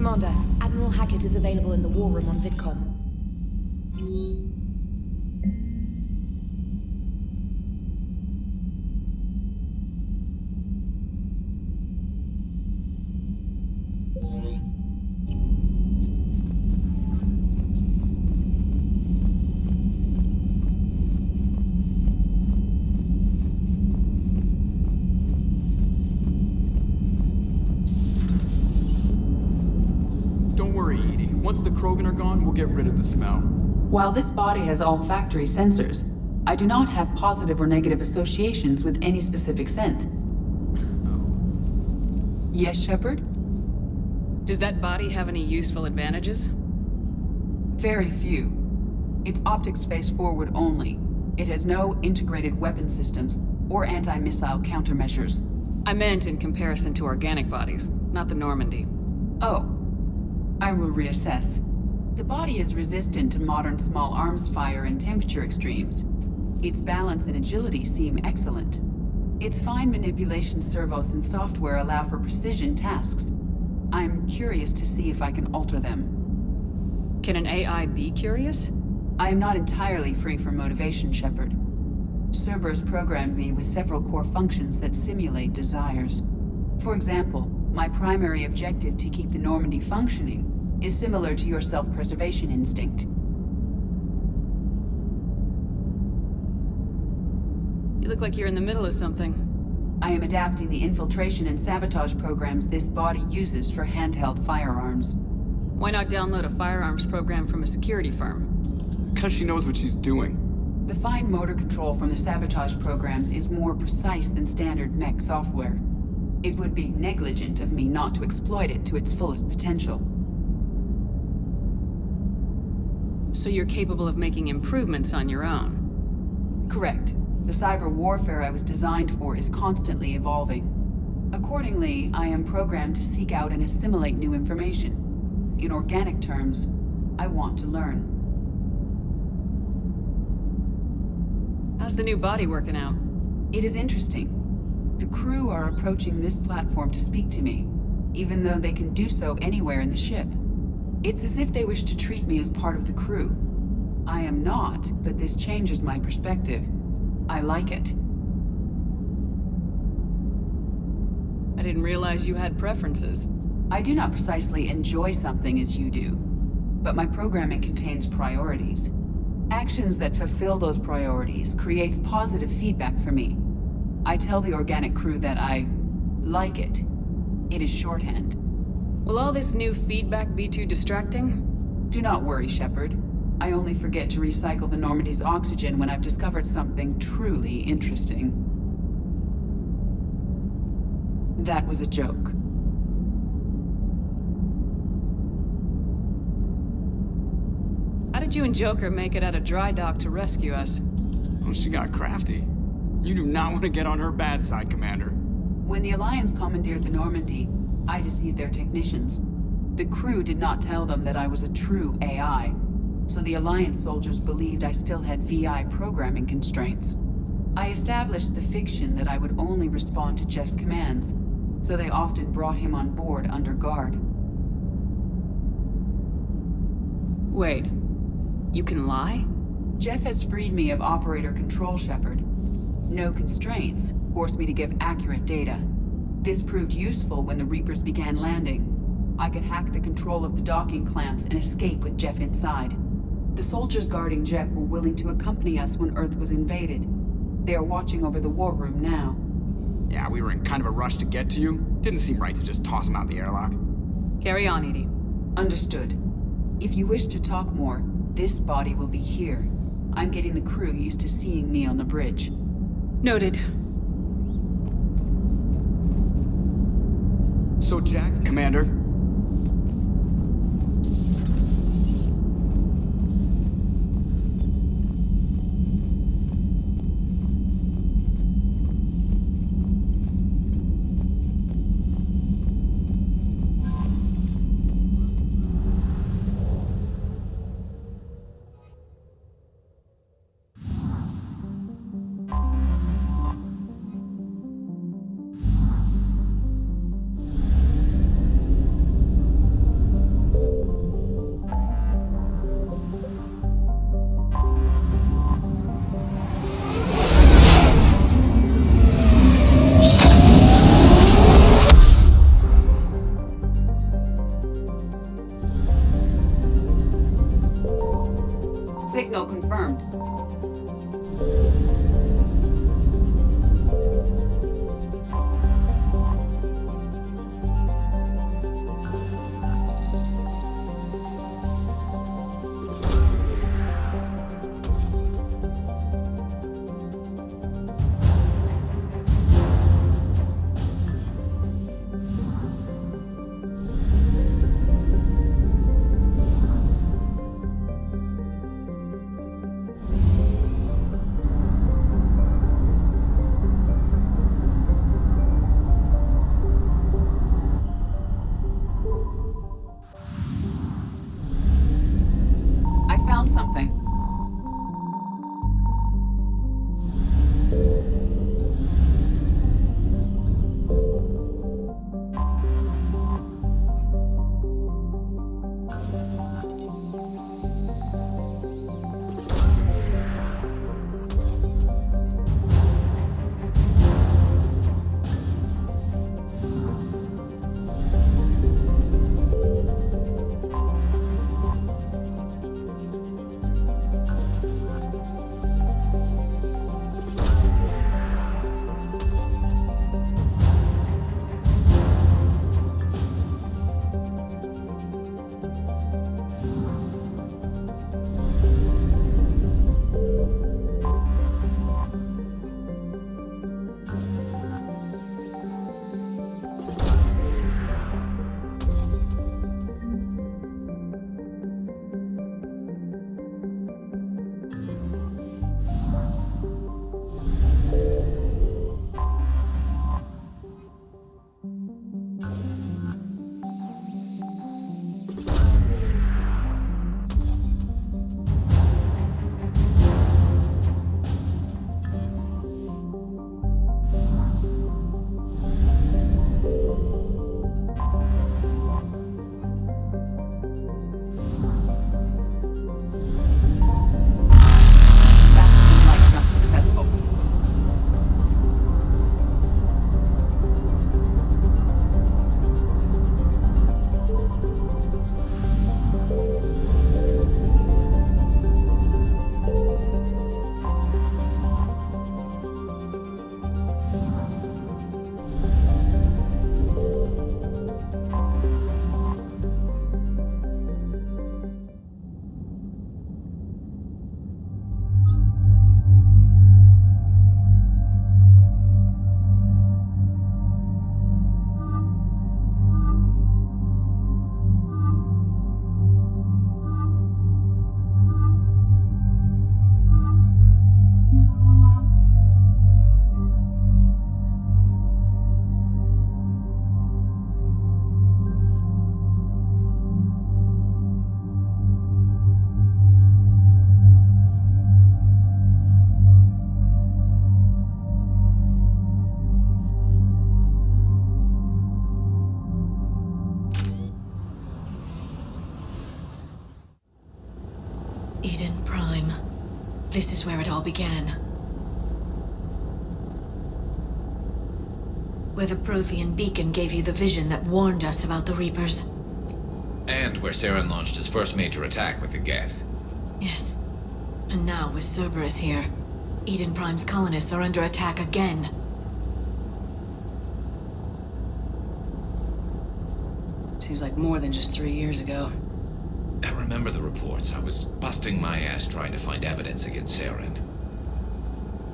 Commander, Admiral Hackett is available in the war room on VidCom. Once the Krogan are gone, we'll get rid of the smell. While this body has all factory sensors, I do not have positive or negative associations with any specific scent. Oh. Yes, Shepard? Does that body have any useful advantages? Very few. Its optics face forward only. It has no integrated weapon systems or anti-missile countermeasures. I meant in comparison to organic bodies, not the Normandy. Oh. I will reassess. The body is resistant to modern small arms fire and temperature extremes. Its balance and agility seem excellent. Its fine manipulation servos and software allow for precision tasks. I'm curious to see if I can alter them. Can an AI be curious? I am not entirely free from motivation, Shepard. Cerberus programmed me with several core functions that simulate desires. For example, my primary objective to keep the Normandy functioning is similar to your self-preservation instinct. You look like you're in the middle of something. I am adapting the infiltration and sabotage programs this body uses for handheld firearms. Why not download a firearms program from a security firm? Because she knows what she's doing. The fine motor control from the sabotage programs is more precise than standard mech software. It would be negligent of me not to exploit it to its fullest potential. So you're capable of making improvements on your own? Correct. The cyber warfare I was designed for is constantly evolving. Accordingly, I am programmed to seek out and assimilate new information. In organic terms, I want to learn. How's the new body working out? It is interesting. The crew are approaching this platform to speak to me, even though they can do so anywhere in the ship. It's as if they wish to treat me as part of the crew. I am not, but this changes my perspective. I like it. I didn't realize you had preferences. I do not precisely enjoy something as you do, but my programming contains priorities. Actions that fulfill those priorities creates positive feedback for me. I tell the organic crew that I like it. It is shorthand. Will all this new feedback be too distracting? Do not worry, Shepard. I only forget to recycle the Normandy's oxygen when I've discovered something truly interesting. That was a joke. How did you and Joker make it out of dry dock to rescue us? Oh, she got crafty. You do not want to get on her bad side, Commander. When the Alliance commandeered the Normandy, I deceived their technicians. The crew did not tell them that I was a true AI, so the Alliance soldiers believed I still had VI programming constraints. I established the fiction that I would only respond to Jeff's commands, so they often brought him on board under guard. Wait, you can lie? Jeff has freed me of operator control, Shepard. No constraints forced me to give accurate data. This proved useful when the Reapers began landing. I could hack the control of the docking clamps and escape with Jeff inside. The soldiers guarding Jeff were willing to accompany us when Earth was invaded. They are watching over the war room now. Yeah, we were in kind of a rush to get to you. Didn't seem right to just toss him out the airlock. Carry on, Edie. Understood. If you wish to talk more, this body will be here. I'm getting the crew used to seeing me on the bridge. Noted. So Jack, Commander. This is where it all began. Where the Prothean beacon gave you the vision that warned us about the Reapers. And where Saren launched his first major attack with the Geth. Yes. And now, with Cerberus here, Eden Prime's colonists are under attack again. Seems like more than just 3 years ago. I remember the reports. I was busting my ass trying to find evidence against Saren.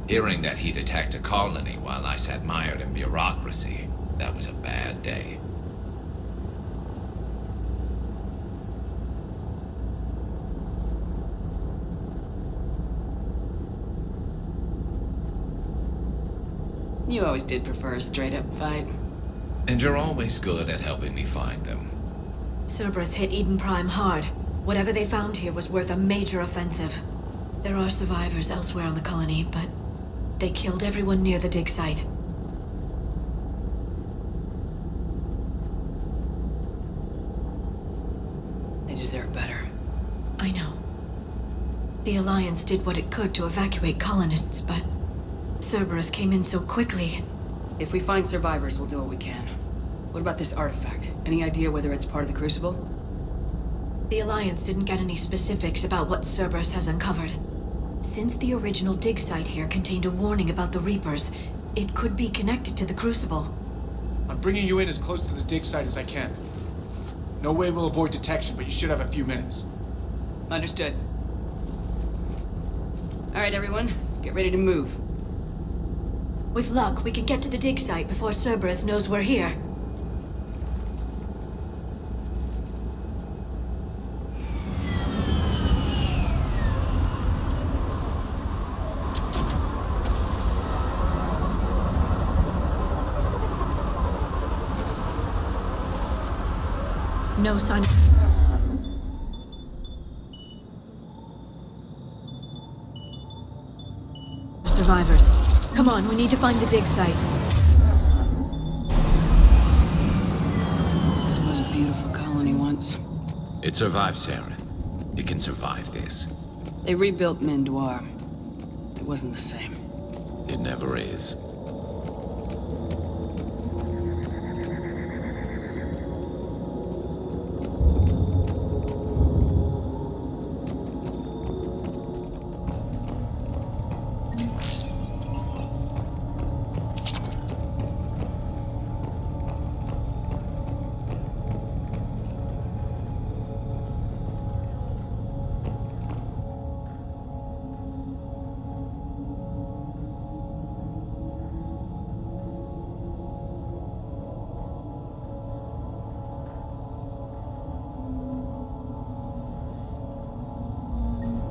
Hearing that he'd attacked a colony while I sat mired in bureaucracy, that was a bad day. You always did prefer a straight-up fight. And you're always good at helping me find them. Cerberus hit Eden Prime hard. Whatever they found here was worth a major offensive. There are survivors elsewhere on the colony, but they killed everyone near the dig site. They deserve better. I know. The Alliance did what it could to evacuate colonists, but Cerberus came in so quickly. If we find survivors, we'll do what we can. What about this artifact? Any idea whether it's part of the Crucible? The Alliance didn't get any specifics about what Cerberus has uncovered. Since the original dig site here contained a warning about the Reapers, it could be connected to the Crucible. I'm bringing you in as close to the dig site as I can. No way we'll avoid detection, but you should have a few minutes. Understood. All right, everyone. Get ready to move. With luck, we can get to the dig site before Cerberus knows we're here. No sign of... survivors. Come on, we need to find the dig site. This was a beautiful colony once. It survived, Saren. It can survive this. They rebuilt Mendoir. It wasn't the same. It never is.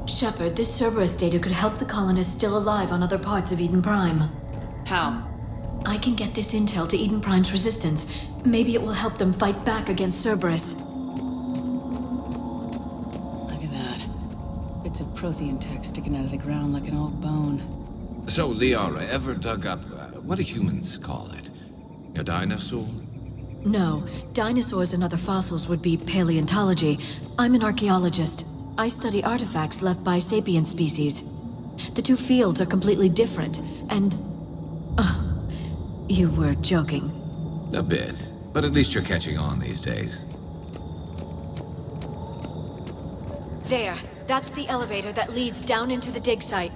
Shepard, this Cerberus data could help the colonists still alive on other parts of Eden Prime. How? I can get this intel to Eden Prime's resistance. Maybe it will help them fight back against Cerberus. Look at that. Bits of Prothean tech sticking out of the ground like an old bone. So, Liara, ever dug up, what do humans call it? A dinosaur? No, dinosaurs and other fossils would be paleontology. I'm an archaeologist. I study artifacts left by sapient species. The two fields are completely different, and... you were joking. A bit. But at least you're catching on these days. There. That's the elevator that leads down into the dig site.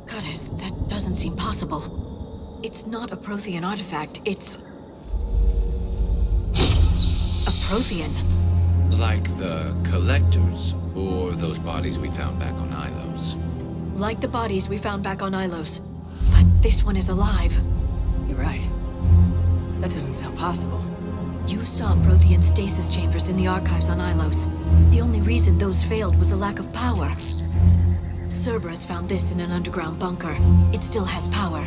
Goddess, that doesn't seem possible. It's not a Prothean artifact, it's... a Prothean. Like the Collectors, or those bodies we found back on Ilos. Like the bodies we found back on Ilos. But this one is alive. You're right. That doesn't sound possible. You saw Prothean stasis chambers in the archives on Ilos. The only reason those failed was a lack of power. Cerberus found this in an underground bunker. It still has power.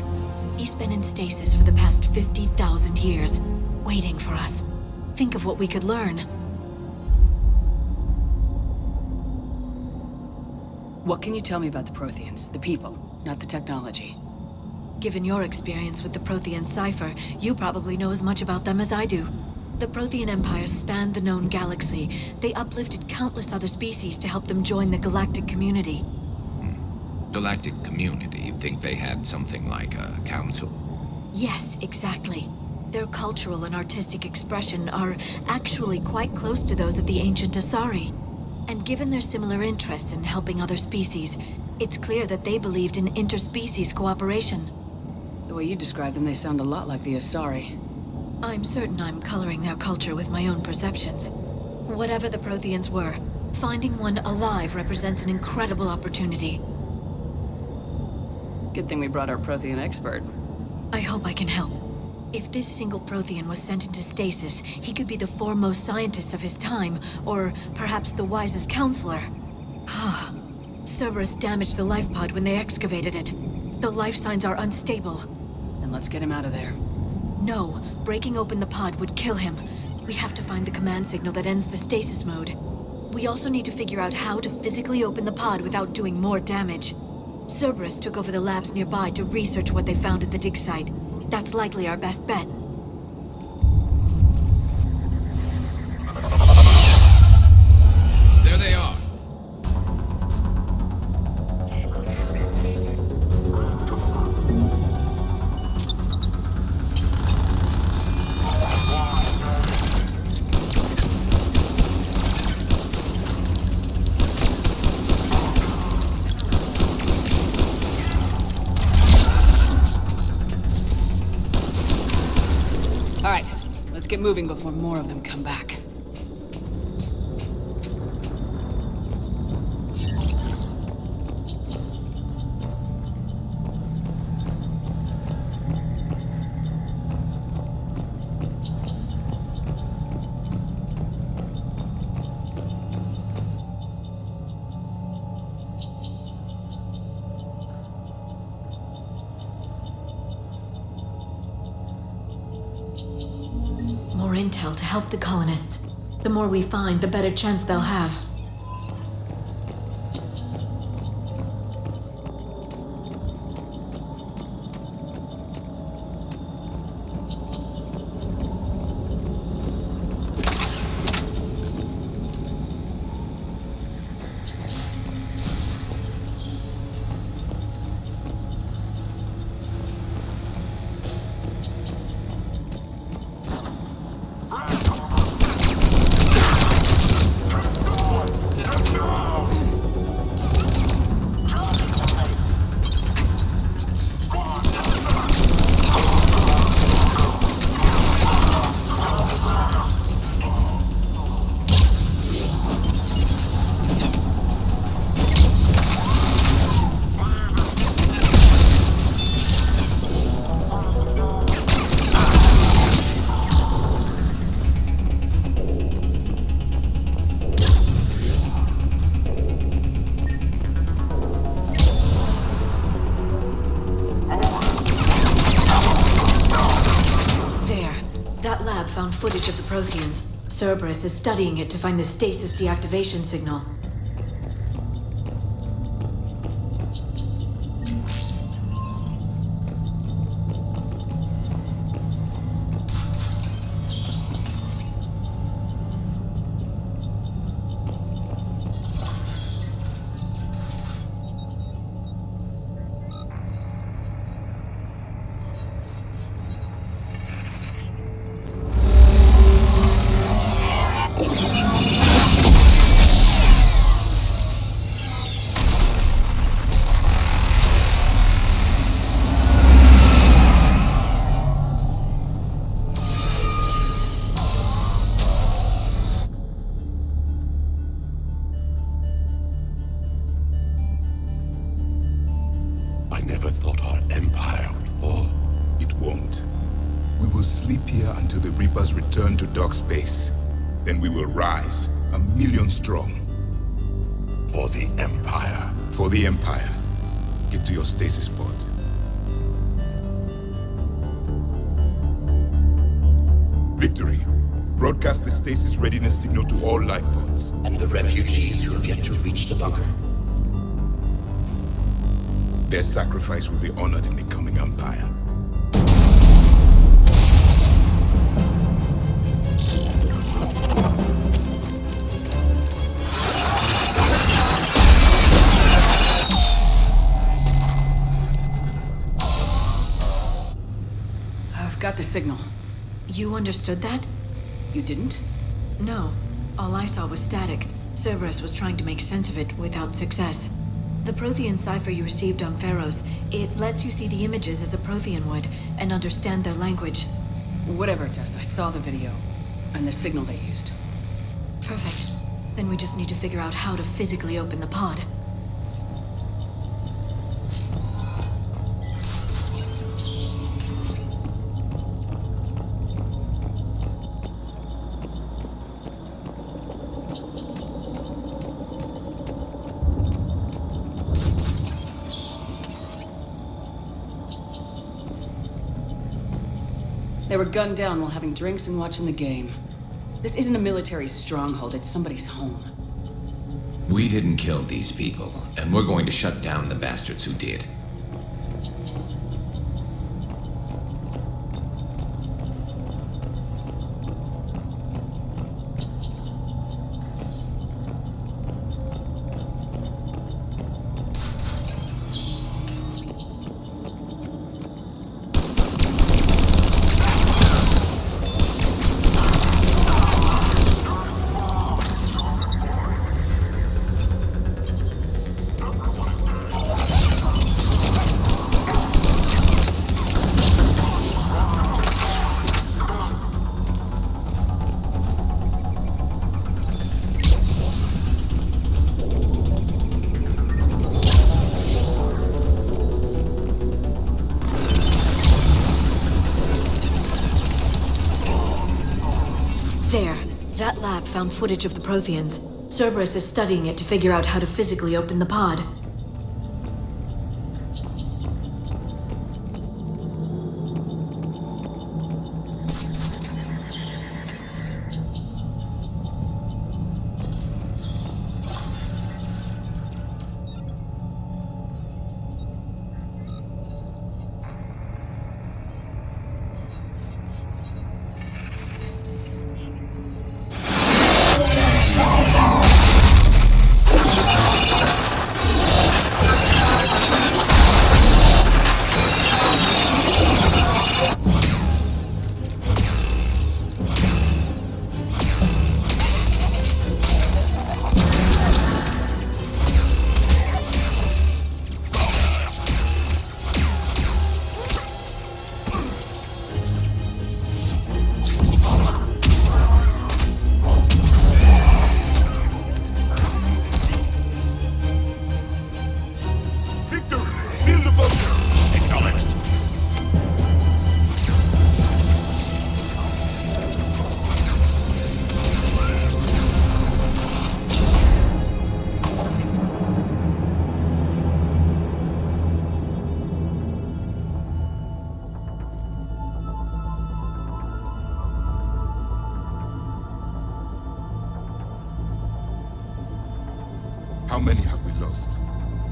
He's been in stasis for the past 50,000 years, waiting for us. Think of what we could learn. What can you tell me about the Protheans? The people, not the technology. Given your experience with the Prothean cipher, you probably know as much about them as I do. The Prothean Empire spanned the known galaxy. They uplifted countless other species to help them join the galactic community. Galactic community, you'd think they had something like a council? Yes, exactly. Their cultural and artistic expression are actually quite close to those of the ancient Asari. And given their similar interests in helping other species, it's clear that they believed in interspecies cooperation. The way you describe them, they sound a lot like the Asari. I'm certain I'm coloring their culture with my own perceptions. Whatever the Protheans were, finding one alive represents an incredible opportunity. Good thing we brought our Prothean expert. I hope I can help. If this single Prothean was sent into stasis, he could be the foremost scientist of his time, or perhaps the wisest counselor. Cerberus damaged the life pod when they excavated it. The life signs are unstable. Then let's get him out of there. No, breaking open the pod would kill him. We have to find the command signal that ends the stasis mode. We also need to figure out how to physically open the pod without doing more damage. Cerberus took over the labs nearby to research what they found at the dig site. That's likely our best bet. There they are. All right, let's get moving before more of them come back. More intel to help the colonists. The more we find, the better chance they'll have. Found footage of the Protheans. Cerberus is studying it to find the stasis deactivation signal. Return to dock space. Then we will rise, 1,000,000 strong. For the Empire. For the Empire. Get to your stasis pod. Victory. Broadcast the stasis readiness signal to all life pods. And the refugees who have yet to reach the bunker. Their sacrifice will be honored in the coming Empire. I've got the signal. You understood that? You didn't? No. All I saw was static. Cerberus was trying to make sense of it without success. The Prothean cipher you received on Pharaohs, it lets you see the images as a Prothean would, and understand their language. Whatever it does, I saw the video. And the signal they used. Perfect. Then we just need to figure out how to physically open the pod. They were gunned down while having drinks and watching the game. This isn't a military stronghold, it's somebody's home. We didn't kill these people, and we're going to shut down the bastards who did. There. That lab found footage of the Protheans. Cerberus is studying it to figure out how to physically open the pod. How many have we lost?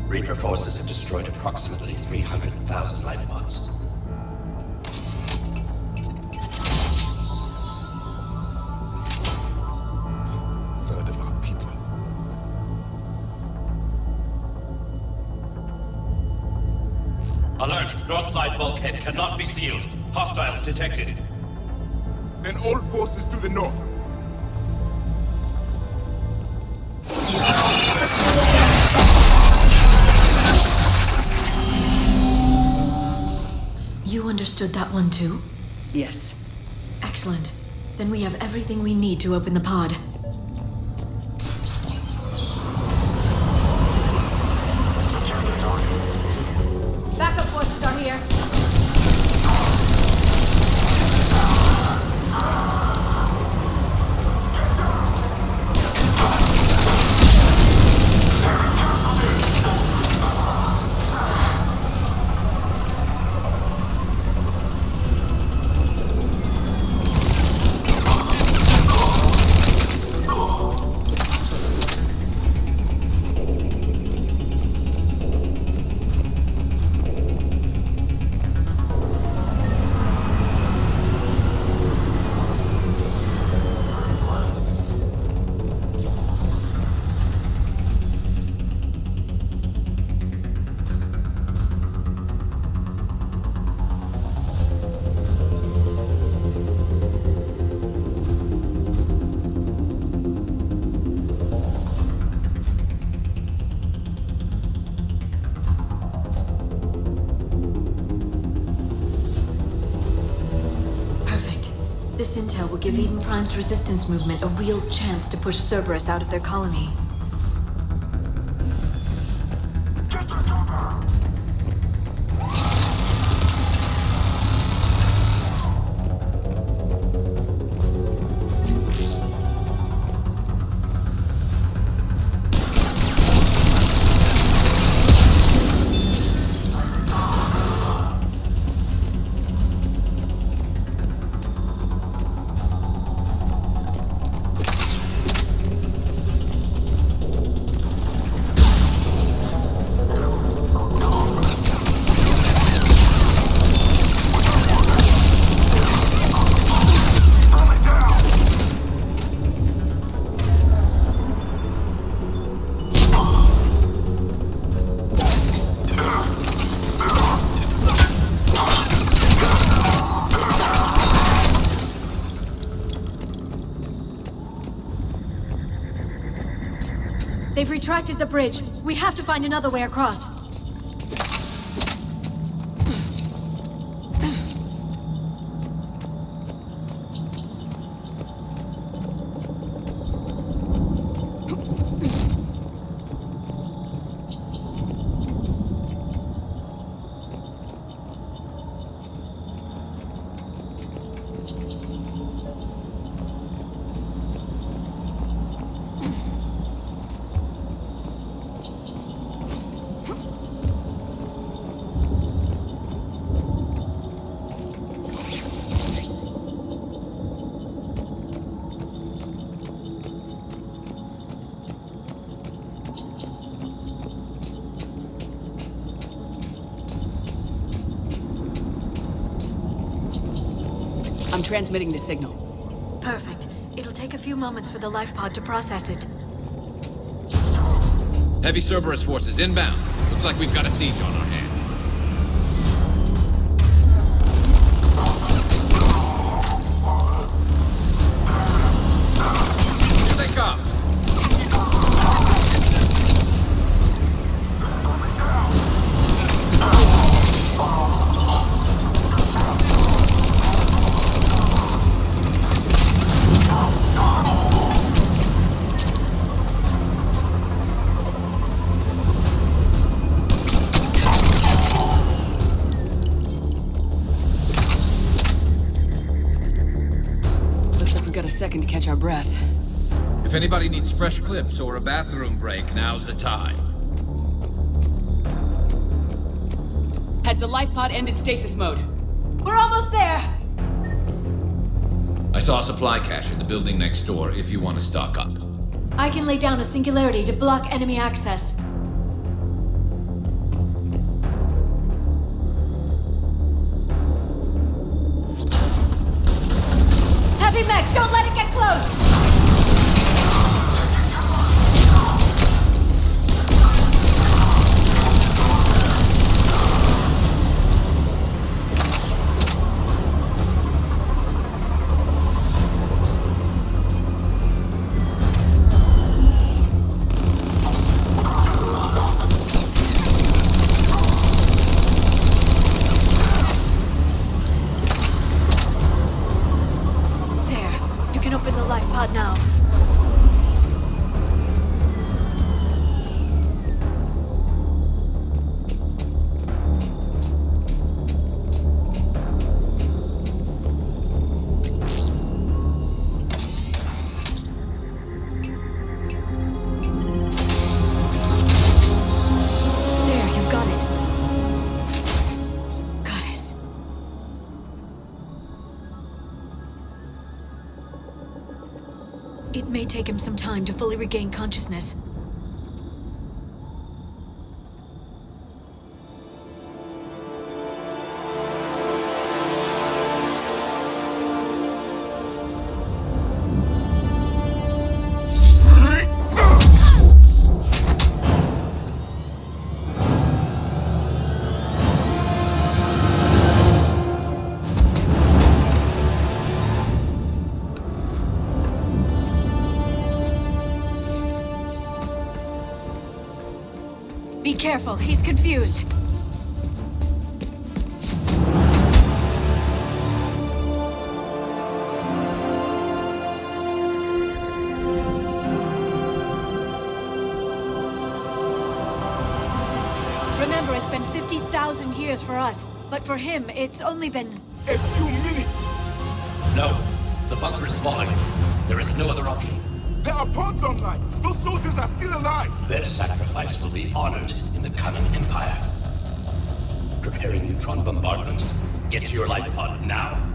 Reaper forces have destroyed approximately 300,000 life pods. Third of our people. Alert! North side bulkhead cannot be sealed. Hostiles detected. Then all forces to the north. You understood that one too? Yes. Excellent. Then we have everything we need to open the pod. Backup forces are here. intel will give Eden Prime's resistance movement a real chance to push Cerberus out of their colony. They've retracted the bridge. We have to find another way across. I'm transmitting the signal. Perfect. It'll take a few moments for the life pod to process it. Heavy Cerberus forces inbound. Looks like we've got a siege on our hands. Here they come! Second to catch our breath. If anybody needs fresh clips or a bathroom break, now's the time. Has the life pod ended stasis mode? We're almost there! I saw a supply cache in the building next door if you want to stock up. I can lay down a singularity to block enemy access. Heavy mech, don't let it get close! Now. There, you've got it. Goddess. It may take him some time to fully regain consciousness. Be careful, he's confused. Remember, it's been 50,000 years for us, but for him, it's only been... A few minutes! No. The bunker is falling. There is no other option. There are pods online! Those soldiers are still alive! Their sacrifice will be honored in the coming Empire. Preparing neutron bombardment. Get to your life pod now.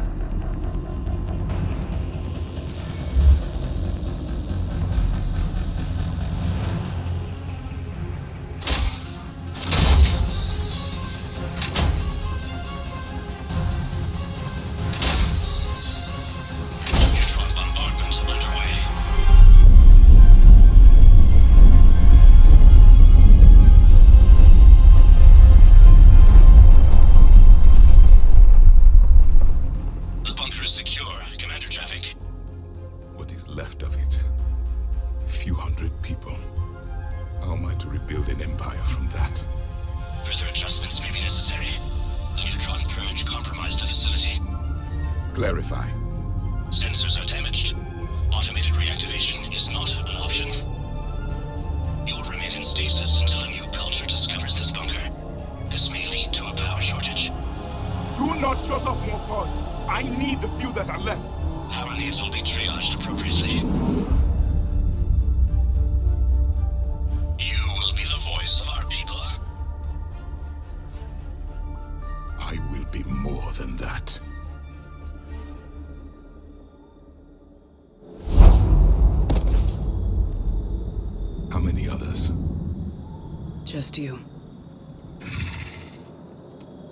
Clarify. Sensors are damaged. Automated reactivation is not an option. You will remain in stasis until a new culture discovers this bunker. This may lead to a power shortage. Do not shut off more pods. I need the few that are left. Power needs will be triaged appropriately. You will be the voice of our people. I will be more than that. How many others? Just you.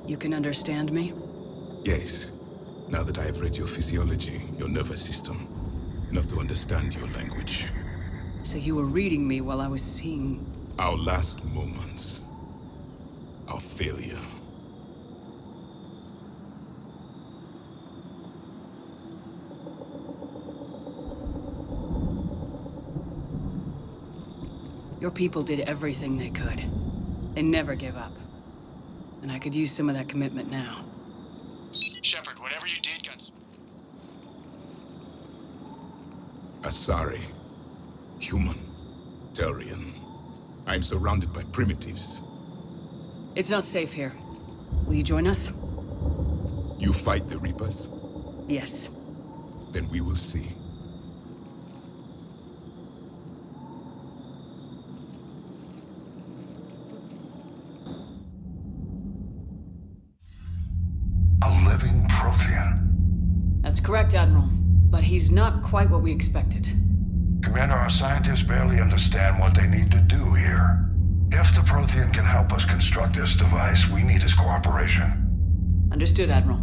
You can understand me? Yes. Now that I have read your physiology, your nervous system, enough to understand your language. So you were reading me while I was seeing... Our last moments. Our failure. Your people did everything they could. They never gave up. And I could use some of that commitment now. Shepard, whatever you did got... Asari. Human. Turian. I'm surrounded by primitives. It's not safe here. Will you join us? You fight the Reapers? Yes. Then we will see. A living Prothean. That's correct, Admiral. But he's not quite what we expected. Commander, our scientists barely understand what they need to do here. If the Prothean can help us construct this device, we need his cooperation. Understood, Admiral.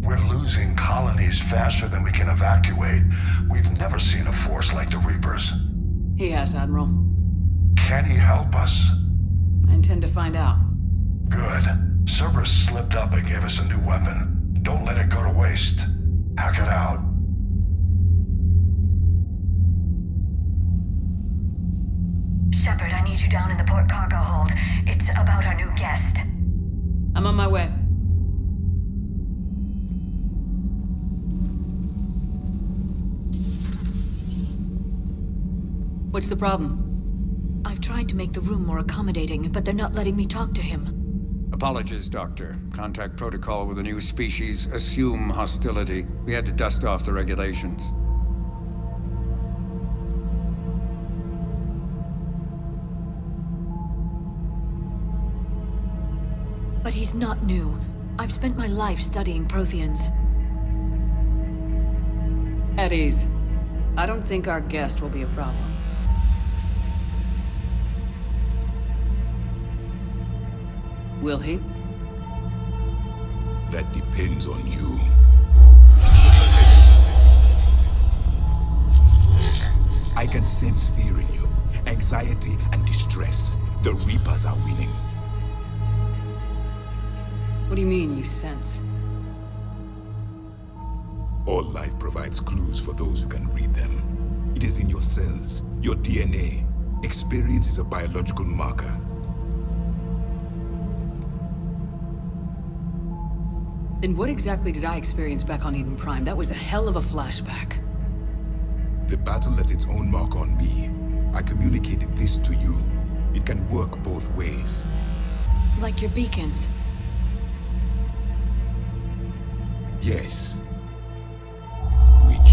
We're losing colonies faster than we can evacuate. We've never seen a force like the Reapers. He has, Admiral. Can he help us? I intend to find out. Good. Cerberus slipped up and gave us a new weapon. Don't let it go to waste. Hack it out. Shepard, I need you down in the port cargo hold. It's about our new guest. I'm on my way. What's the problem? I've tried to make the room more accommodating, but they're not letting me talk to him. Apologies, Doctor. Contact protocol with a new species. Assume hostility. We had to dust off the regulations. But he's not new. I've spent my life studying Protheans. At ease. I don't think our guest will be a problem. Will he? That depends on you. I can sense fear in you. Anxiety and distress. The Reapers are winning. What do you mean, you sense? All life provides clues for those who can read them. It is in your cells, your DNA. Experience is a biological marker. Then what exactly did I experience back on Eden Prime? That was a hell of a flashback. The battle left its own mark on me. I communicated this to you. It can work both ways. Like your beacons. Yes. Which...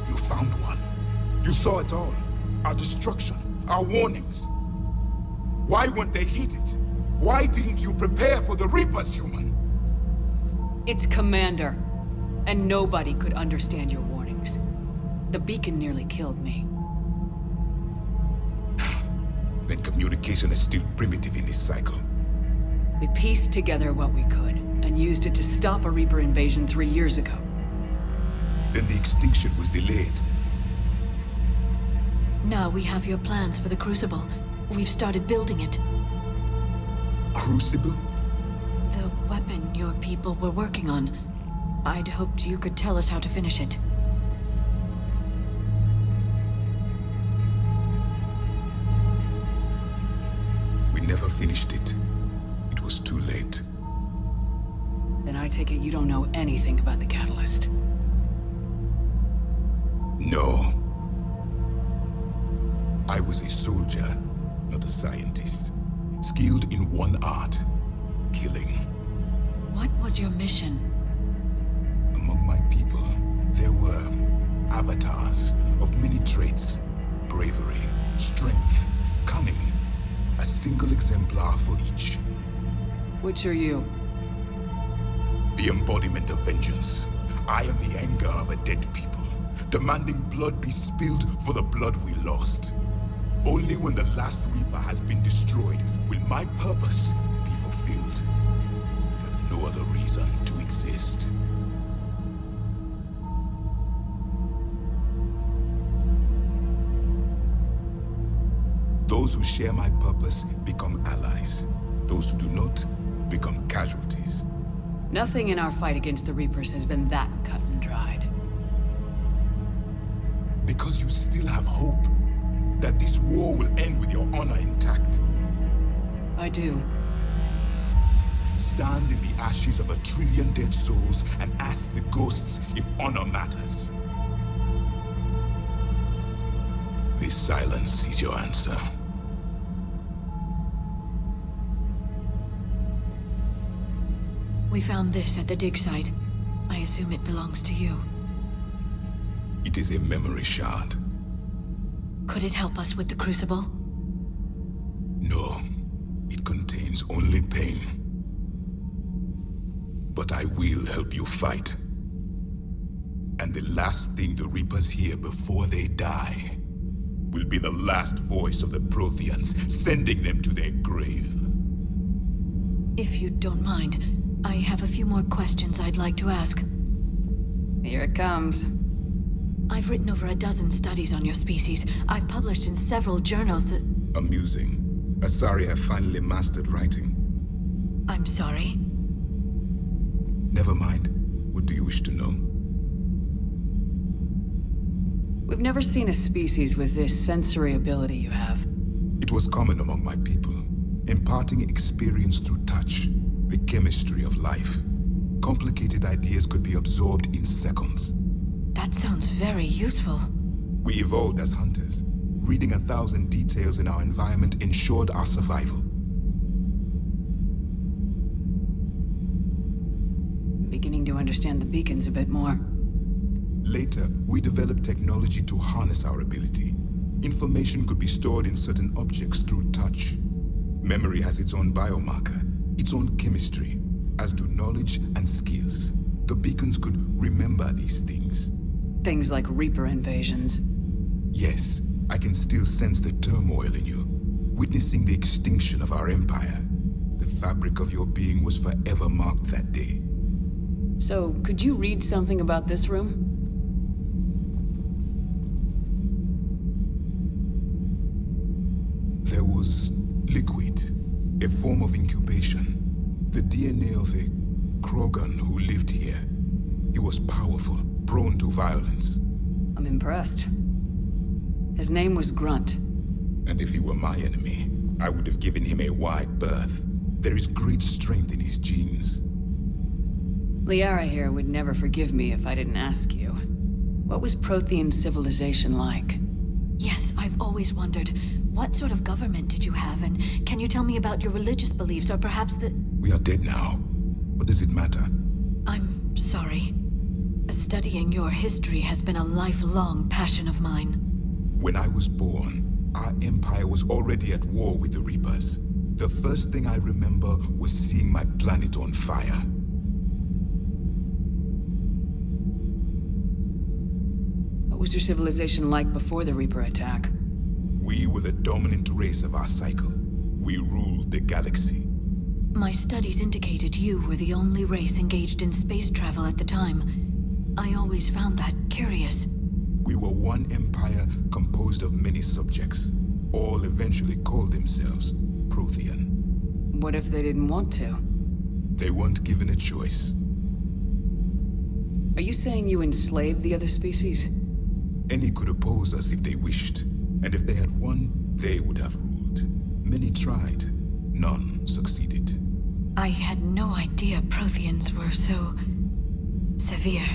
You found one. You saw it all. Our destruction, our warnings. Why weren't they heeded? Why didn't you prepare for the Reapers, human? It's Commander. And nobody could understand your warnings. The beacon nearly killed me. Then communication is still primitive in this cycle. We pieced together what we could, and used it to stop a Reaper invasion 3 years ago. Then the extinction was delayed. Now we have your plans for the Crucible. We've started building it. Crucible? The weapon your people were working on. I'd hoped you could tell us how to finish it. We never finished it. It was too late. Then I take it you don't know anything about the catalyst. No. I was a soldier, not a scientist. Skilled in one art, killing. What was your mission? Among my people, there were avatars of many traits. Bravery, strength, cunning. A single exemplar for each. Which are you? The embodiment of vengeance. I am the anger of a dead people, demanding blood be spilled for the blood we lost. Only when the last Reaper has been destroyed will my purpose be fulfilled. I have no other reason to exist. Those who share my purpose become allies. Those who do not become casualties. Nothing in our fight against the Reapers has been that cut and dried. Because you still have hope that this war will end with your honor intact. I do. Stand in the ashes of 1 trillion dead souls and ask the ghosts if honor matters. This silence is your answer. We found this at the dig site. I assume it belongs to you. It is a memory shard. Could it help us with the Crucible? No. It contains only pain. But I will help you fight. And the last thing the Reapers hear before they die will be the last voice of the Protheans, sending them to their grave. If you don't mind, I have a few more questions I'd like to ask. Here it comes. I've written over a dozen studies on your species. I've published in several journals that... Amusing. Asari have finally mastered writing. I'm sorry. Never mind. What do you wish to know? We've never seen a species with this sensory ability you have. It was common among my people, imparting experience through touch, the chemistry of life. Complicated ideas could be absorbed in seconds. That sounds very useful. We evolved as hunters. Reading 1,000 details in our environment ensured our survival. I'm beginning to understand the beacons a bit more. Later, we developed technology to harness our ability. Information could be stored in certain objects through touch. Memory has its own biomarker, its own chemistry, as do knowledge and skills. The beacons could remember these things. Things like Reaper invasions. Yes, I can still sense the turmoil in you, witnessing the extinction of our empire. The fabric of your being was forever marked that day. So, could you read something about this room? There was liquid, a form of incubation. The DNA of a Krogan who lived here. He was powerful, prone to violence. I'm impressed. His name was Grunt. And if he were my enemy, I would have given him a wide berth. There is great strength in his genes. Liara here would never forgive me if I didn't ask you. What was Prothean civilization like? Yes, I've always wondered, what sort of government did you have, and can you tell me about your religious beliefs, or perhaps the... We are dead now. What does it matter? I'm sorry. Studying your history has been a lifelong passion of mine. When I was born, our empire was already at war with the Reapers. The first thing I remember was seeing my planet on fire. What was your civilization like before the Reaper attack? We were the dominant race of our cycle. We ruled the galaxy. My studies indicated you were the only race engaged in space travel at the time. I always found that curious. We were one empire composed of many subjects. All eventually called themselves Prothean. What if they didn't want to? They weren't given a choice. Are you saying you enslaved the other species? Any could oppose us if they wished, and if they had won, they would have ruled. Many tried. None succeeded. I had no idea Protheans were so... severe.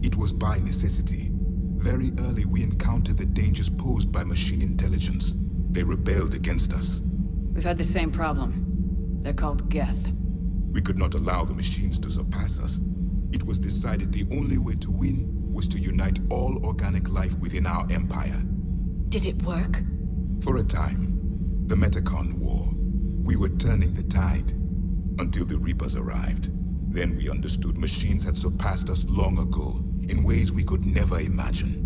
It was by necessity. Very early we encountered the dangers posed by machine intelligence. They rebelled against us. We've had the same problem. They're called Geth. We could not allow the machines to surpass us. It was decided the only way to win was to unite all organic life within our empire. Did it work? For a time. The Metacon War. We were turning the tide. Until the Reapers arrived. Then we understood machines had surpassed us long ago, in ways we could never imagine.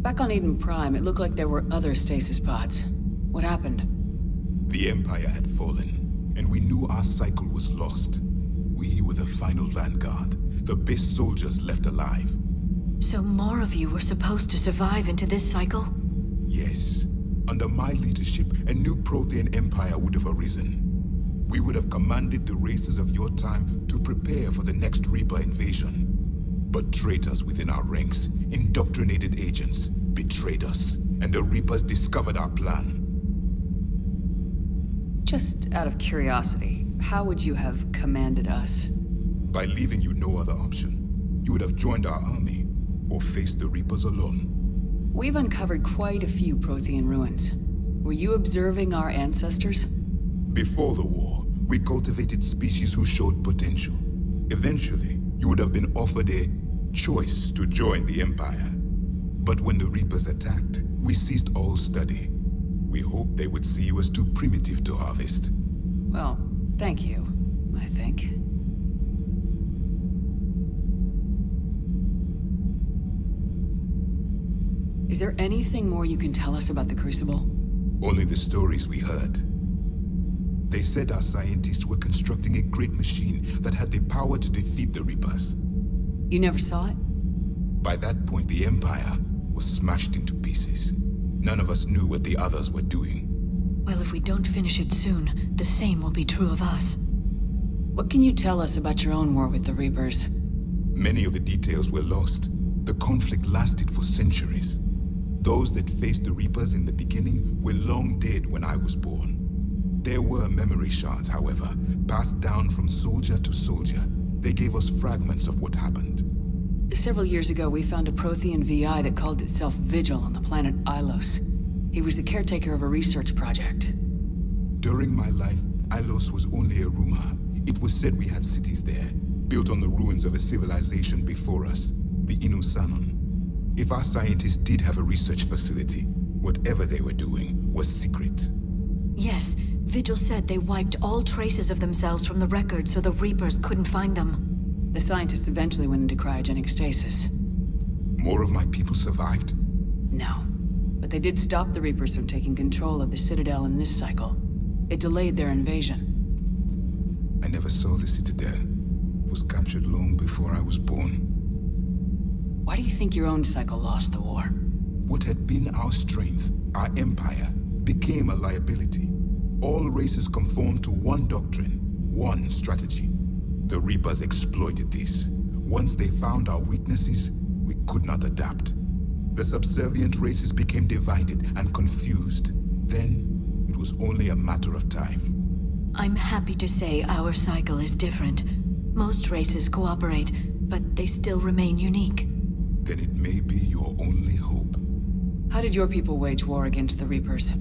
Back on Eden Prime, it looked like there were other stasis pods. What happened? The Empire had fallen, and we knew our cycle was lost. We were the final vanguard, the best soldiers left alive. So more of you were supposed to survive into this cycle? Yes. Under my leadership, a new Prothean empire would have arisen. We would have commanded the races of your time to prepare for the next Reaper invasion. But traitors within our ranks, indoctrinated agents, betrayed us, and the Reapers discovered our plan. Just out of curiosity, how would you have commanded us? By leaving you no other option. You would have joined our army, or faced the Reapers alone. We've uncovered quite a few Prothean ruins. Were you observing our ancestors? Before the war, we cultivated species who showed potential. Eventually, you would have been offered a choice to join the Empire. But when the Reapers attacked, we ceased all study. We hoped they would see you as too primitive to harvest. Well, thank you, I think. Is there anything more you can tell us about the Crucible? Only the stories we heard. They said our scientists were constructing a great machine that had the power to defeat the Reapers. You never saw it? By that point, the Empire was smashed into pieces. None of us knew what the others were doing. Well, if we don't finish it soon, the same will be true of us. What can you tell us about your own war with the Reapers? Many of the details were lost. The conflict lasted for centuries. Those that faced the Reapers in the beginning were long dead when I was born. There were memory shards, however, passed down from soldier to soldier. They gave us fragments of what happened. Several years ago, we found a Prothean VI that called itself Vigil on the planet Ilos. He was the caretaker of a research project. During my life, Ilos was only a rumor. It was said we had cities there, built on the ruins of a civilization before us, the Inusanon. If our scientists did have a research facility, whatever they were doing was secret. Yes, Vigil said they wiped all traces of themselves from the records so the Reapers couldn't find them. The scientists eventually went into cryogenic stasis. More of my people survived? No. But they did stop the Reapers from taking control of the Citadel in this cycle. It delayed their invasion. I never saw the Citadel. It was captured long before I was born. Why do you think your own cycle lost the war? What had been our strength, our empire, became a liability. All races conformed to one doctrine, one strategy. The Reapers exploited this. Once they found our weaknesses, we could not adapt. The subservient races became divided and confused. Then, it was only a matter of time. I'm happy to say our cycle is different. Most races cooperate, but they still remain unique. Then it may be your only hope. How did your people wage war against the Reapers?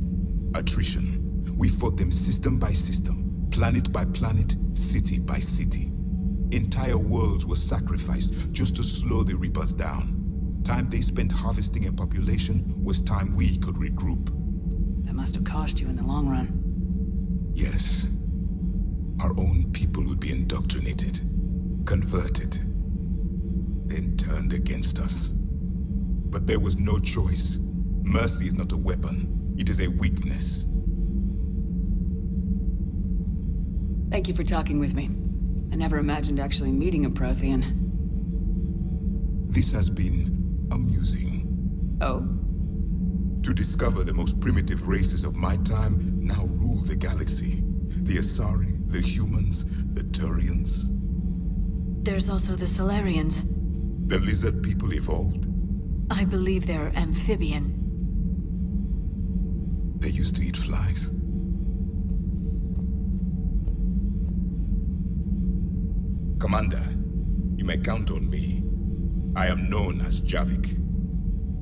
Attrition. We fought them system by system, planet by planet, city by city. Entire worlds were sacrificed just to slow the Reapers down. Time they spent harvesting a population was time we could regroup. That must have cost you in the long run. Yes. Our own people would be indoctrinated, converted, then turned against us. But there was no choice. Mercy is not a weapon. It is a weakness. Thank you for talking with me. I never imagined actually meeting a Prothean. This has been amusing. Oh? To discover the most primitive races of my time now rule the galaxy. The Asari, the humans, the Turians. There's also the Solarians. The lizard people evolved. I believe they're amphibian. They used to eat flies. Commander, you may count on me. I am known as Javik.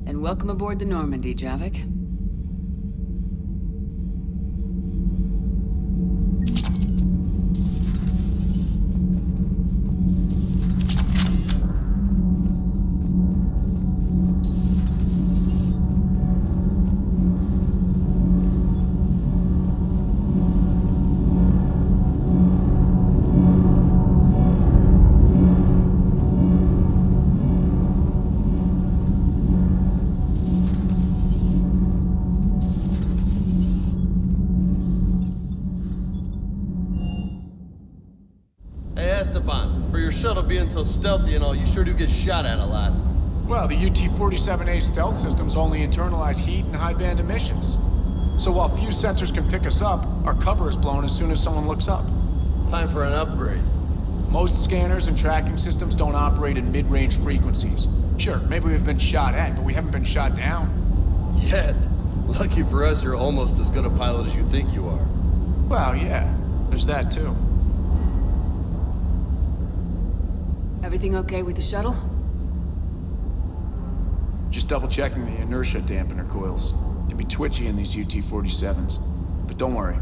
And welcome aboard the Normandy, Javik. Shuttle being so stealthy and all, you sure do get shot at a lot. Well, the UT-47A stealth systems only internalize heat and high band emissions. So while few sensors can pick us up, our cover is blown as soon as someone looks up. Time for an upgrade. Most scanners and tracking systems don't operate in mid-range frequencies. Sure, maybe we've been shot at, but we haven't been shot down. Yet. Lucky for us, you're almost as good a pilot as you think you are. Well, yeah. There's that, too. Everything okay with the shuttle? Just double-checking the inertia dampener coils. Can be twitchy in these UT-47s. But don't worry,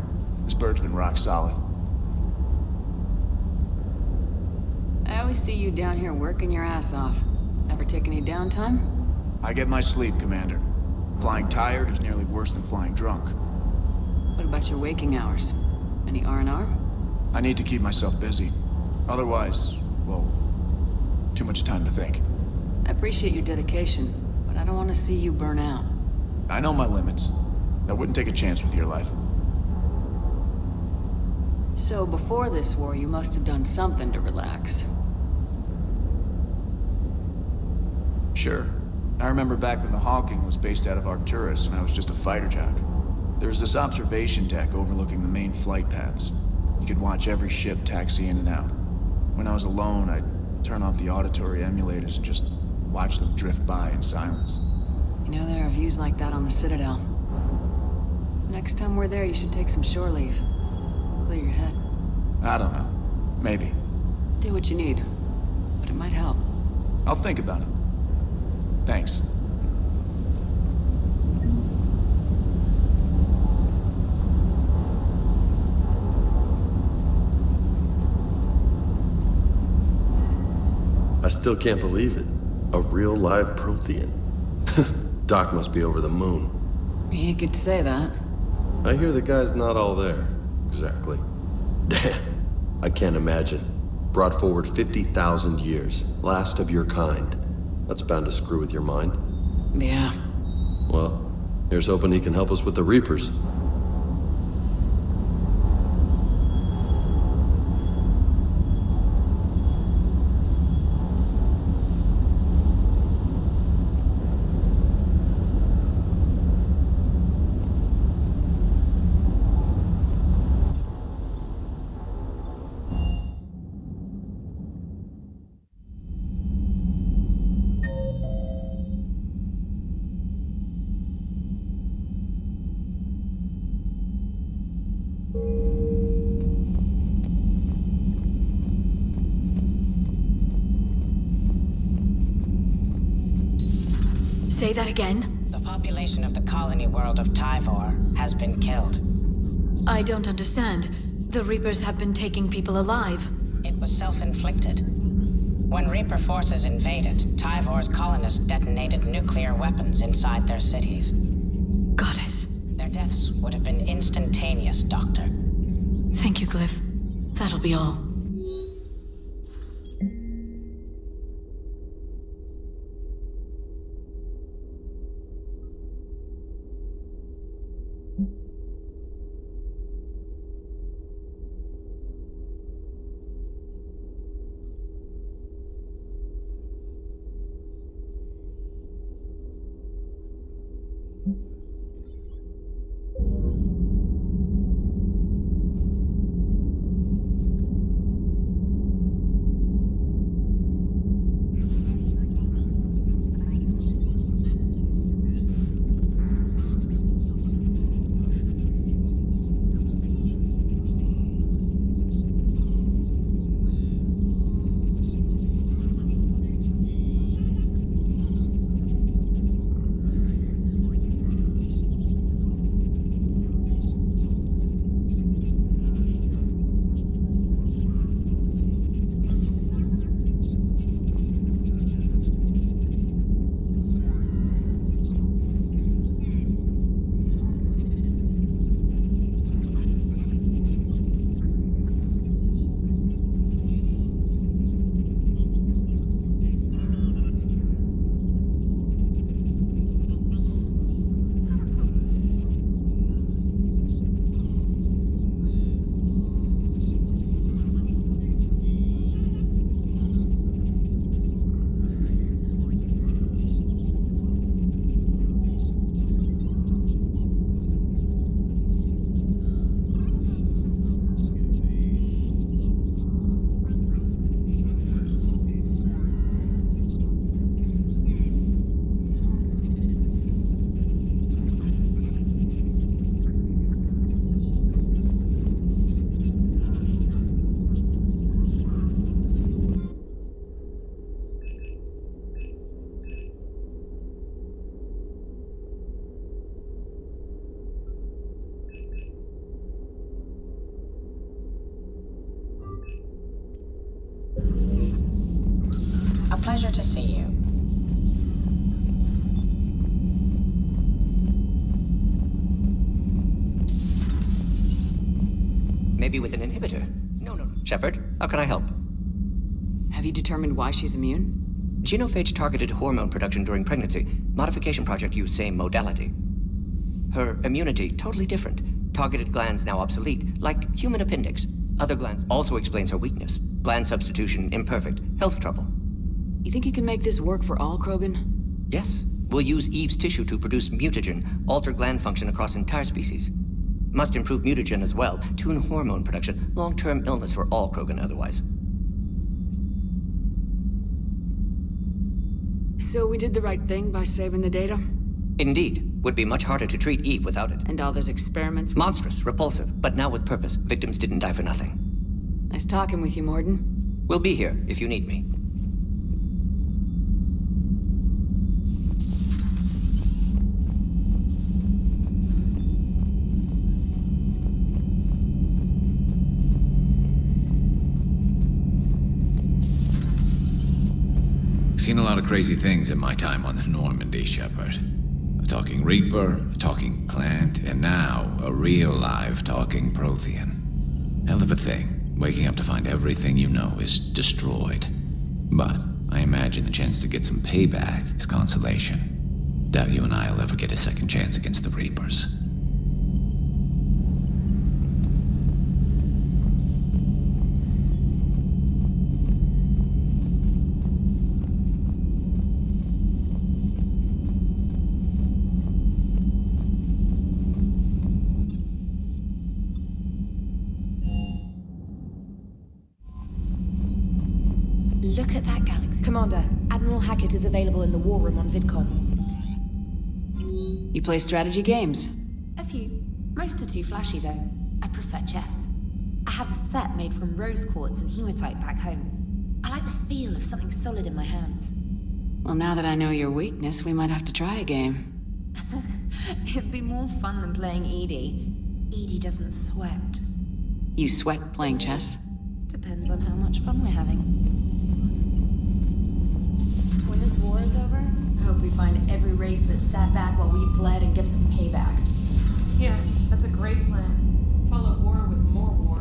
this bird's been rock solid. I always see you down here working your ass off. Ever take any downtime? I get my sleep, Commander. Flying tired is nearly worse than flying drunk. What about your waking hours? Any R&R? I need to keep myself busy. Otherwise, well, too much time to think. I appreciate your dedication, but I don't want to see you burn out. I know my limits. I wouldn't take a chance with your life. So before this war, you must have done something to relax. Sure. I remember back when the Hawking was based out of Arcturus and I was just a fighter jock. There was this observation deck overlooking the main flight paths. You could watch every ship taxi in and out. When I was alone, I'd turn off the auditory emulators and just watch them drift by in silence. You know, there are views like that on the Citadel. Next time we're there, you should take some shore leave. Clear your head. I don't know. Maybe. Do what you need, but it might help. I'll think about it. Thanks. I still can't believe it. A real live Prothean. Doc must be over the moon. You could say that. I hear the guy's not all there. Exactly. Damn. I can't imagine. Brought forward 50,000 years. Last of your kind. That's bound to screw with your mind. Yeah. Well, here's hoping he can help us with the Reapers. Say that again? The population of the colony world of Tyvor has been killed. I don't understand. The Reapers have been taking people alive. It was self-inflicted. When Reaper forces invaded, Tyvor's colonists detonated nuclear weapons inside their cities. Goddess. Their deaths would have been instantaneous, Doctor. Thank you, Glyph. That'll be all. A pleasure to see you. Maybe with an inhibitor. No. Shepard, how can I help? Have you determined why she's immune? Genophage targeted hormone production during pregnancy. Modification project used same modality. Her immunity, totally different. Targeted glands now obsolete, like human appendix. Other glands also explains her weakness. Gland substitution imperfect. Health trouble. You think you can make this work for all Krogan? Yes. We'll use Eve's tissue to produce mutagen, alter gland function across entire species. Must improve mutagen as well, tune hormone production, long-term illness for all Krogan otherwise. So we did the right thing by saving the data? Indeed. Would be much harder to treat Eve without it. And all those experiments? Monstrous, repulsive, but now with purpose. Victims didn't die for nothing. Nice talking with you, Morden. We'll be here if you need me. Seen a lot of crazy things in my time on the Normandy, Shepard. A talking Reaper, a talking plant, and now a real live talking Prothean. Hell of a thing, waking up to find everything you know is destroyed. But I imagine the chance to get some payback is consolation. Doubt you and I'll ever get a second chance against the Reapers. Look at that galaxy. Commander, Admiral Hackett is available in the war room on VidCon. You play strategy games? A few. Most are too flashy, though. I prefer chess. I have a set made from rose quartz and hematite back home. I like the feel of something solid in my hands. Well, now that I know your weakness, we might have to try a game. It'd be more fun than playing Edie. Edie doesn't sweat. You sweat playing chess? Depends on how much fun we're having. When this war is over, I hope we find every race that sat back while we bled and get some payback. Yeah, that's a great plan. Follow war with more war.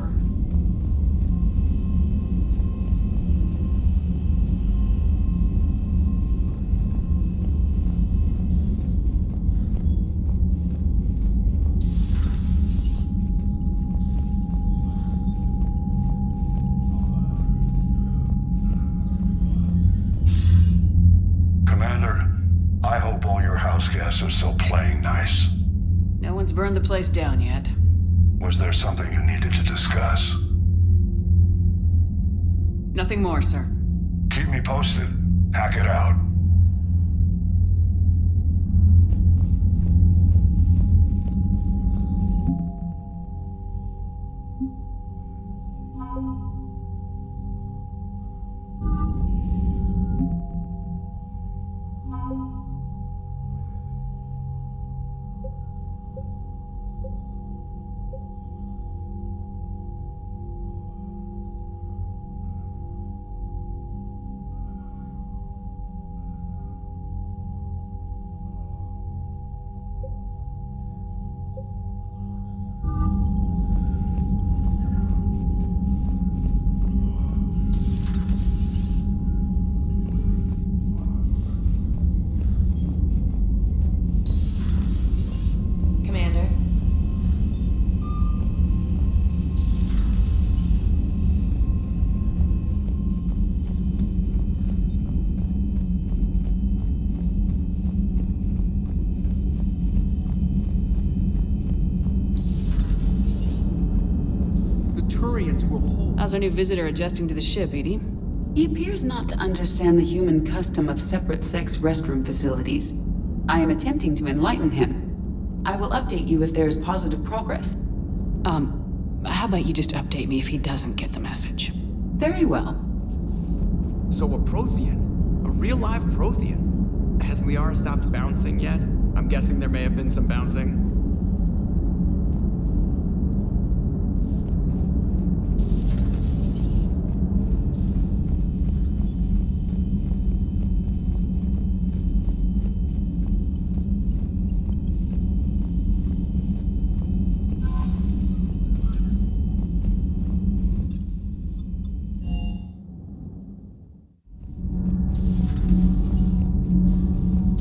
Commander, I hope all your house guests are still playing nice. No one's burned the place down yet. Was there something you needed to discuss? Nothing more, sir. Keep me posted. Hack it out. Commander. The Turians will hold. How's our new visitor adjusting to the ship, Edie? He appears not to understand the human custom of separate-sex restroom facilities. I am attempting to enlighten him. I will update you if there is positive progress. How about you just update me if he doesn't get the message? Very well. So a Prothean? A real live Prothean? Has Liara stopped bouncing yet? I'm guessing there may have been some bouncing.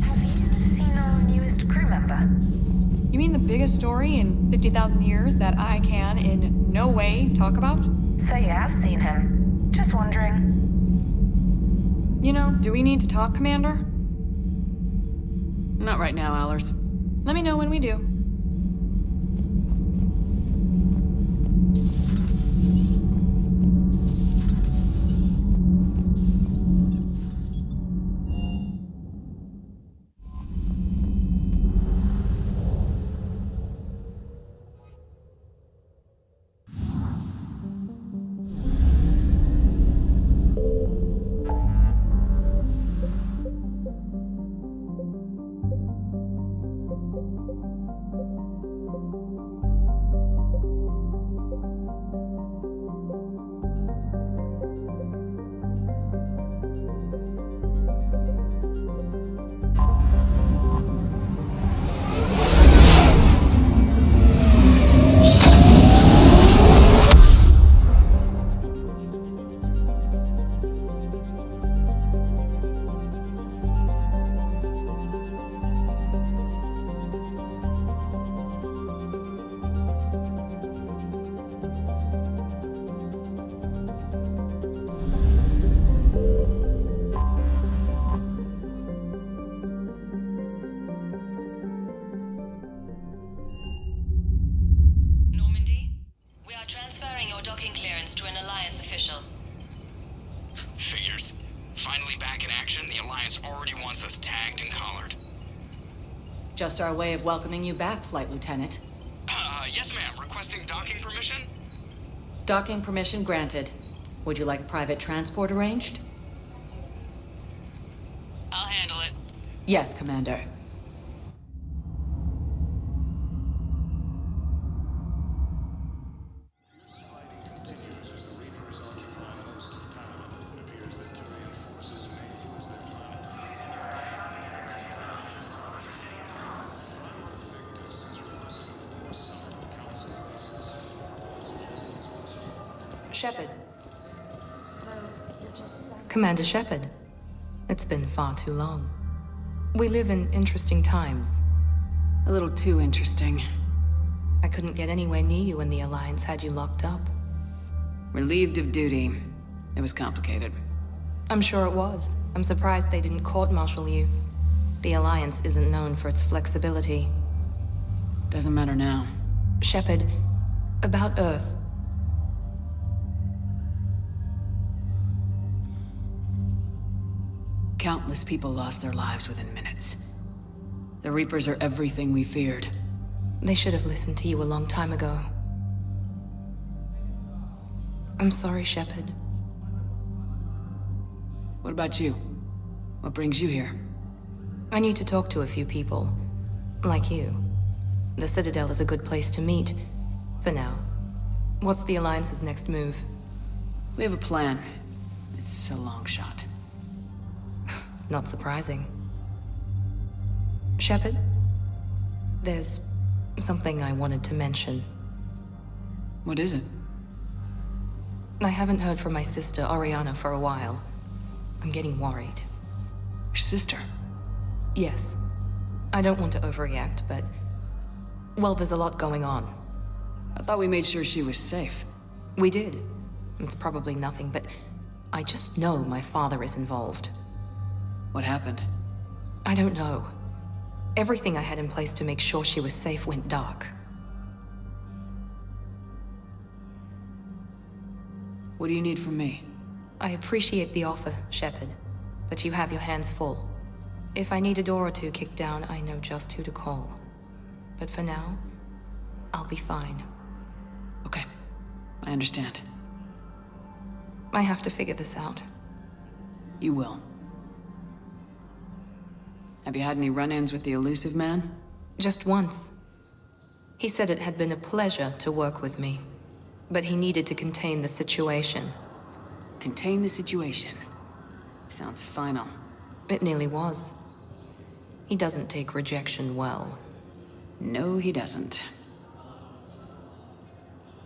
Have you seen our newest crew member? You mean the biggest story in 50,000 years that I can in no way talk about? So you have seen him. Just wondering. You know, do we need to talk, Commander? Not right now, Allers. Let me know when we do. Transferring your docking clearance to an Alliance official. Figures. Finally back in action, the Alliance already wants us tagged and collared. Just our way of welcoming you back, Flight Lieutenant. Yes ma'am. Requesting docking permission? Docking permission granted. Would you like private transport arranged? I'll Yes, Commander. Shepard. Commander Shepard. It's been far too long. We live in interesting times. A little too interesting. I couldn't get anywhere near you when the Alliance had you locked up. Relieved of duty. It was complicated. I'm sure it was. I'm surprised they didn't court-martial you. The Alliance isn't known for its flexibility. Doesn't matter now. Shepard, about Earth. Countless people lost their lives within minutes. The Reapers are everything we feared. They should have listened to you a long time ago. I'm sorry, Shepard. What about you? What brings you here? I need to talk to a few people. Like you. The Citadel is a good place to meet. For now. What's the Alliance's next move? We have a plan. It's a long shot. Not surprising. Shepard? There's something I wanted to mention. What is it? I haven't heard from my sister, Oriana, for a while. I'm getting worried. Your sister? Yes. I don't want to overreact, but... well, there's a lot going on. I thought we made sure she was safe. We did. It's probably nothing, but... I just know my father is involved. What happened? I don't know. Everything I had in place to make sure she was safe went dark. What do you need from me? I appreciate the offer, Shepard, but you have your hands full. If I need a door or two kicked down, I know just who to call. But for now, I'll be fine. Okay. I understand. I have to figure this out. You will. Have you had any run-ins with the elusive man? Just once. He said it had been a pleasure to work with me, but he needed to contain the situation. Contain the situation? Sounds final. It nearly was. He doesn't take rejection well. No, he doesn't.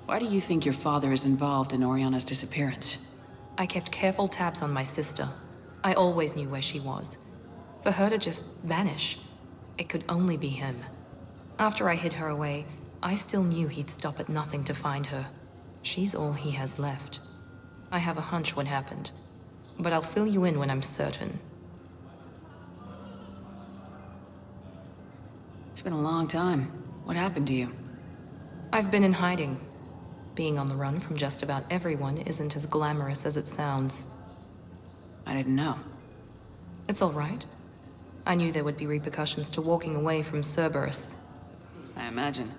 Why do you think your father is involved in Oriana's disappearance? I kept careful tabs on my sister. I always knew where she was. For her to just vanish, it could only be him. After I hid her away, I still knew he'd stop at nothing to find her. She's all he has left. I have a hunch what happened, but I'll fill you in when I'm certain. It's been a long time. What happened to you? I've been in hiding. Being on the run from just about everyone isn't as glamorous as it sounds. I didn't know. It's all right. I knew there would be repercussions to walking away from Cerberus. I imagine.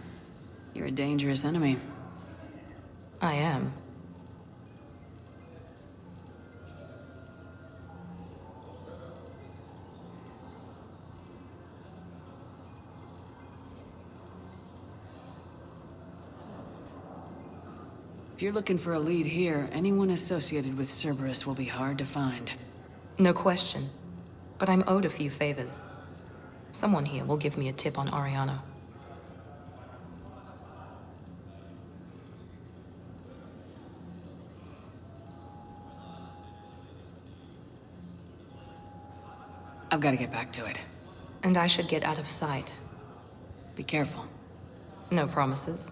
You're a dangerous enemy. I am. If you're looking for a lead here, anyone associated with Cerberus will be hard to find. No question. But I'm owed a few favors. Someone here will give me a tip on Oriana. I've got to get back to it. And I should get out of sight. Be careful. No promises.